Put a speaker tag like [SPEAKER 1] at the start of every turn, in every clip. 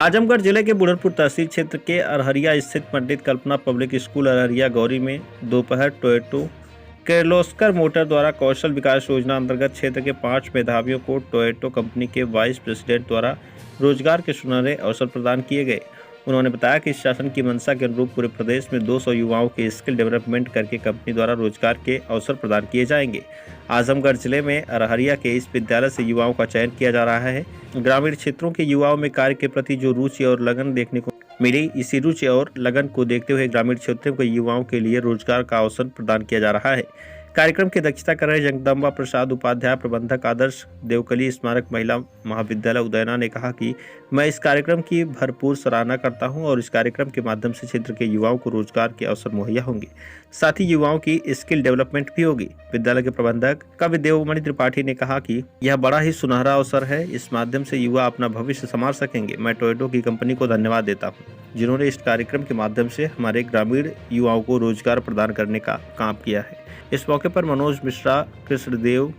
[SPEAKER 1] आजमगढ़ जिले के बुढ़नपुर तहसील क्षेत्र के अरहरिया स्थित पंडित कल्पना पब्लिक स्कूल अरहरिया गौरी में दोपहर टोयोटो किर्लोस्कर मोटर द्वारा कौशल विकास योजना अंतर्गत क्षेत्र के 5 मेधावियों को टोयोटो कंपनी के वाइस प्रेसिडेंट द्वारा रोजगार के सुनहरे अवसर प्रदान किए गए। उन्होंने बताया कि शासन की मंशा के अनुरूप पूरे प्रदेश में 200 युवाओं के स्किल डेवलपमेंट करके कंपनी द्वारा रोजगार के अवसर प्रदान किए जाएंगे। आजमगढ़ जिले में अरहरिया के इस विद्यालय से युवाओं का चयन किया जा रहा है। ग्रामीण क्षेत्रों के युवाओं में कार्य के प्रति जो रुचि और लगन देखने को मिली, इसी रुचि और लगन को देखते हुए ग्रामीण क्षेत्रों के युवाओं के लिए रोजगार का अवसर प्रदान किया जा रहा है। कार्यक्रम की अध्यक्षता कर रहे जगदम्बा प्रसाद उपाध्याय प्रबंधक आदर्श देवकली स्मारक महिला महाविद्यालय उदयना ने कहा कि मैं इस कार्यक्रम की भरपूर सराहना करता हूं और इस कार्यक्रम के माध्यम से क्षेत्र के युवाओं को रोजगार के अवसर मुहैया होंगे, साथ ही युवाओं की स्किल डेवलपमेंट भी होगी। विद्यालय के प्रबंधक कवि देवमणि त्रिपाठी ने कहा कि यह बड़ा ही सुनहरा अवसर है, इस माध्यम से युवा अपना भविष्य संवार सकेंगे। मैं टोयोटो की कंपनी को धन्यवाद देता हूँ जिन्होंने इस कार्यक्रम के माध्यम से हमारे ग्रामीण युवाओं को रोजगार प्रदान करने का काम किया है। इस मौके पर मनोज मिश्रा, कृष्णदेव,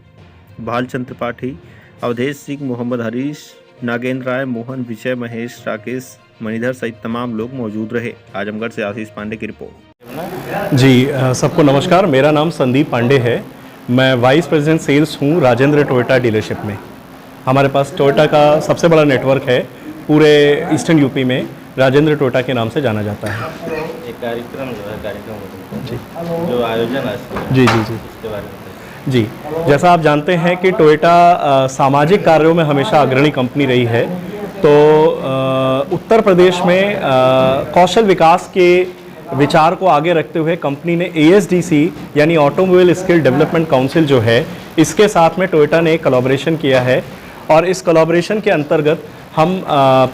[SPEAKER 1] भालचंद्र त्रिपाठी, अवधेश सिंह, मोहम्मद हरीश, नागेंद्र राय, मोहन, विजय, महेश, राकेश, मणिधर सहित तमाम लोग मौजूद रहे। आजमगढ़ से आशीष पांडे की रिपोर्ट।
[SPEAKER 2] जी, सबको नमस्कार। मेरा नाम संदीप पांडे है। मैं वाइस प्रेसिडेंट सेल्स हूँ राजेंद्र टोयोटा डीलरशिप में। हमारे पास टोयोटा का सबसे बड़ा नेटवर्क है, पूरे ईस्टर्न यूपी में राजेंद्र टोयोटा के नाम से जाना जाता है।
[SPEAKER 3] एक कार्यक्रम जी जो आयोजन है
[SPEAKER 2] जी जी जी
[SPEAKER 3] इसके बारे में
[SPEAKER 2] जी, जैसा आप जानते हैं कि टोयोटा सामाजिक कार्यों में हमेशा अग्रणी कंपनी रही है। तो उत्तर प्रदेश में कौशल विकास के विचार को आगे रखते हुए कंपनी ने ASDC यानी ऑटोमोबाइल स्किल डेवलपमेंट काउंसिल जो है, इसके साथ में टोयोटा ने एक कोलैबोरेशन किया है और इस कोलैबोरेशन के अंतर्गत हम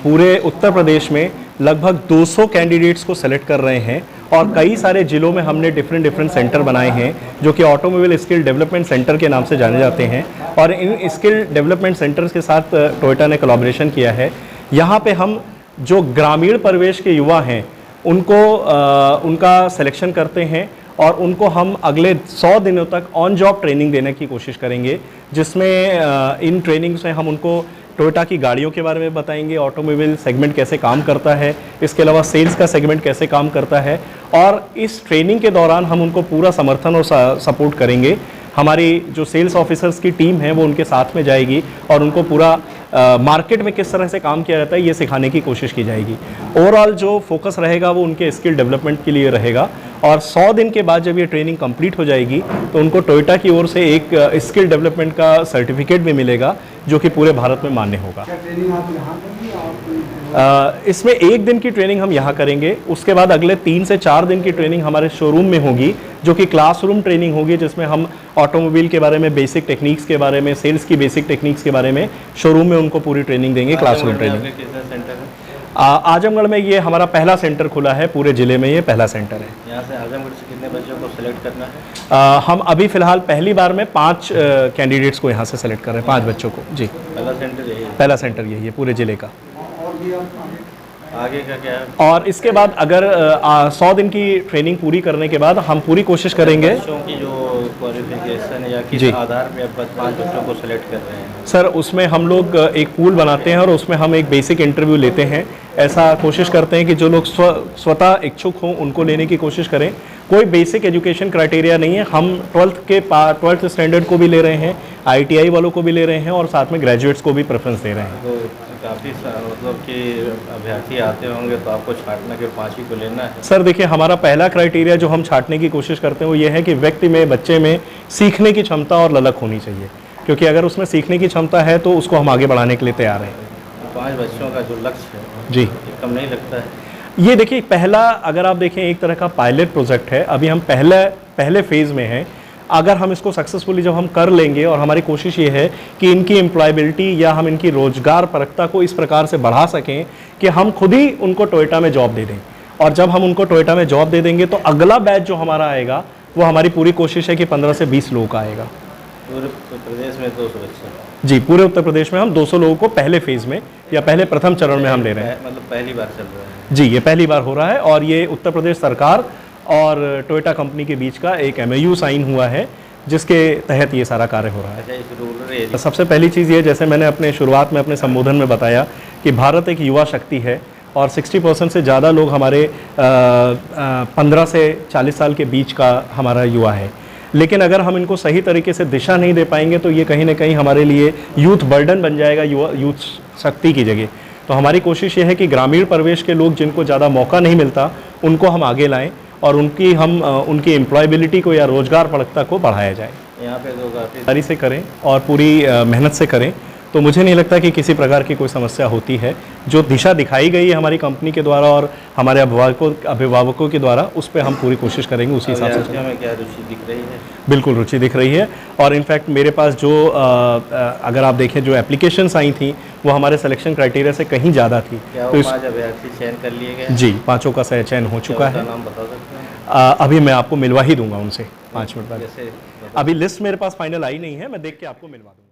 [SPEAKER 2] पूरे उत्तर प्रदेश में लगभग 200 कैंडिडेट्स को सेलेक्ट कर रहे हैं और कई सारे ज़िलों में हमने डिफरेंट सेंटर बनाए हैं जो कि ऑटोमोबाइल स्किल डेवलपमेंट सेंटर के नाम से जाने जाते हैं। और इन स्किल डेवलपमेंट सेंटर्स के साथ टोयोटा ने कोलैबोरेशन किया है। यहाँ पे हम जो ग्रामीण परिवेश के युवा हैं उनको उनका सिलेक्शन करते हैं और उनको हम अगले 100 दिनों तक ऑन जॉब ट्रेनिंग देने की कोशिश करेंगे, जिसमें इन ट्रेनिंग से हम उनको टोयोटा की गाड़ियों के बारे में बताएंगे, ऑटोमोबाइल सेगमेंट कैसे काम करता है, इसके अलावा सेल्स का सेगमेंट कैसे काम करता है। और इस ट्रेनिंग के दौरान हम उनको पूरा समर्थन और सपोर्ट करेंगे। हमारी जो सेल्स ऑफिसर्स की टीम है वो उनके साथ में जाएगी और उनको पूरा मार्केट में किस तरह से काम किया जाता है ये सिखाने की कोशिश की जाएगी। ओवरऑल जो फोकस रहेगा वो उनके स्किल डेवलपमेंट के लिए रहेगा और 100 दिन के बाद जब ये ट्रेनिंग कंप्लीट हो जाएगी तो उनको टोयोटा की ओर से एक स्किल डेवलपमेंट का सर्टिफिकेट भी मिलेगा जो कि पूरे भारत में मान्य होगा। इसमें 1 दिन की ट्रेनिंग हम यहाँ करेंगे, उसके बाद अगले 3 से 4 दिन की ट्रेनिंग हमारे शोरूम में होगी जो कि क्लासरूम ट्रेनिंग होगी, जिसमें हम ऑटोमोबाइल के बारे में, बेसिक टेक्निक्स के बारे में, सेल्स की बेसिक टेक्निक्स के बारे में शोरूम में उनको पूरी ट्रेनिंग देंगे। क्लासरूम ट्रेनिंग आजमगढ़ में ये हमारा पहला सेंटर खुला है, पूरे ज़िले में ये पहला सेंटर है।
[SPEAKER 3] यहाँ से आजमगढ़ से कितने बच्चों को सिलेक्ट करना है?
[SPEAKER 2] हम अभी फ़िलहाल पहली बार में 5 कैंडिडेट्स को यहाँ से सेलेक्ट कर रहे हैं, 5 बच्चों को। जी,
[SPEAKER 3] पहला सेंटर यही है?
[SPEAKER 2] पहला सेंटर यही है पूरे ज़िले का।
[SPEAKER 3] आगे का क्या है?
[SPEAKER 2] और इसके बाद अगर 100 दिन की ट्रेनिंग पूरी करने के बाद हम पूरी कोशिश करेंगे।
[SPEAKER 3] बच्चों की जो क्वालिफिकेशन या किस आधार पे आप 5 बच्चों को सिलेक्ट कर रहे हैं?
[SPEAKER 2] सर, उसमें हम लोग एक पूल बनाते हैं और उसमें हम एक बेसिक इंटरव्यू लेते हैं। ऐसा कोशिश करते हैं कि जो लोग स्वतः इच्छुक हों उनको लेने की कोशिश करें। कोई बेसिक एजुकेशन क्राइटेरिया नहीं है। हम 12th स्टैंडर्ड को भी ले रहे हैं, ITI वालों को भी ले रहे हैं और साथ में ग्रेजुएट्स को भी प्रेफरेंस दे रहे हैं।
[SPEAKER 3] तो काफ़ी मतलब कि अभ्यर्थी आते होंगे तो आपको छांटना के 5 ही को लेना है?
[SPEAKER 2] सर देखिए, हमारा पहला क्राइटेरिया जो हम छांटने की कोशिश करते हैं वो ये है कि व्यक्ति में, बच्चे में सीखने की क्षमता और ललक होनी चाहिए, क्योंकि अगर उसमें सीखने की क्षमता है तो उसको हम आगे बढ़ाने के लिए तैयार हैं।
[SPEAKER 3] 5 बच्चों का जो लक्ष्य है
[SPEAKER 2] जी,
[SPEAKER 3] कम नहीं लगता है?
[SPEAKER 2] ये देखिए, पहला अगर आप देखें एक तरह का पायलट प्रोजेक्ट है। अभी हम पहले फेज़ में हैं। अगर हम इसको सक्सेसफुली जब हम कर लेंगे, और हमारी कोशिश ये है कि इनकी एम्प्लॉयबिलिटी या हम इनकी रोजगार परकता को इस प्रकार से बढ़ा सकें कि हम खुद ही उनको टोयोटा में जॉब दे दें। और जब हम उनको टोयोटा में जॉब दे देंगे तो अगला बैच जो हमारा आएगा वो हमारी पूरी कोशिश है कि 15 से 20 लोगों का आएगा।
[SPEAKER 3] पूरे उत्तर प्रदेश में 200 बच्चे?
[SPEAKER 2] जी, पूरे उत्तर प्रदेश में हम 200 लोगों को पहले फेज़ में या पहले प्रथम चरण में हम ले रहे हैं।
[SPEAKER 3] मतलब पहली बार चल रहा है? जी,
[SPEAKER 2] ये पहली बार हो रहा है और ये उत्तर प्रदेश सरकार और टोयोटा कंपनी के बीच का एक MOU साइन हुआ है जिसके तहत ये सारा कार्य हो रहा है।
[SPEAKER 3] अच्छा, इस रूरल एरिया
[SPEAKER 2] सबसे पहली चीज़ ये, जैसे मैंने अपने शुरुआत में अपने संबोधन में बताया कि कि भारत एक युवा शक्ति है और 60% से ज़्यादा लोग हमारे 15 से 40 साल के बीच का हमारा युवा है। लेकिन अगर हम इनको सही तरीके से दिशा नहीं दे पाएंगे तो ये कहीं ना कहीं हमारे लिए यूथ बर्डन बन जाएगा, यूथ शक्ति की जगह। तो हमारी कोशिश ये है कि ग्रामीण परिवेश के लोग जिनको ज़्यादा मौका नहीं मिलता उनको हम आगे लाएं और उनकी एम्प्लॉयबिलिटी को या रोज़गार परकता को बढ़ाया जाए।
[SPEAKER 3] यहाँ पे तो काफ़ी
[SPEAKER 2] ईमानदारी से करें और पूरी मेहनत से करें तो मुझे नहीं लगता कि किसी प्रकार की कोई समस्या होती है। जो दिशा दिखाई गई है हमारी कंपनी के द्वारा और हमारे अभिभावकों के द्वारा, उस पर हम पूरी कोशिश करेंगे उसी हिसाब से।
[SPEAKER 3] अभ्यर्थियों में क्या रुचि दिख रही है?
[SPEAKER 2] बिल्कुल रुचि दिख रही है और इनफैक्ट मेरे पास जो अगर आप देखें जो एप्लीकेशंस आई थी वो हमारे सिलेक्शन क्राइटेरिया से कहीं ज़्यादा थी।
[SPEAKER 3] क्या
[SPEAKER 2] तो
[SPEAKER 3] वो 5 अभ्यर्थी चयन कर लिए गए?
[SPEAKER 2] जी, 5 का चयन हो चुका है।
[SPEAKER 3] नाम बता सकते हैं?
[SPEAKER 2] अभी मैं आपको मिलवा ही दूंगा उनसे 5 मिनट बाद।
[SPEAKER 3] जैसे
[SPEAKER 2] अभी लिस्ट मेरे पास फाइनल आई नहीं है, मैं देख के आपको मिलवा दूंगा।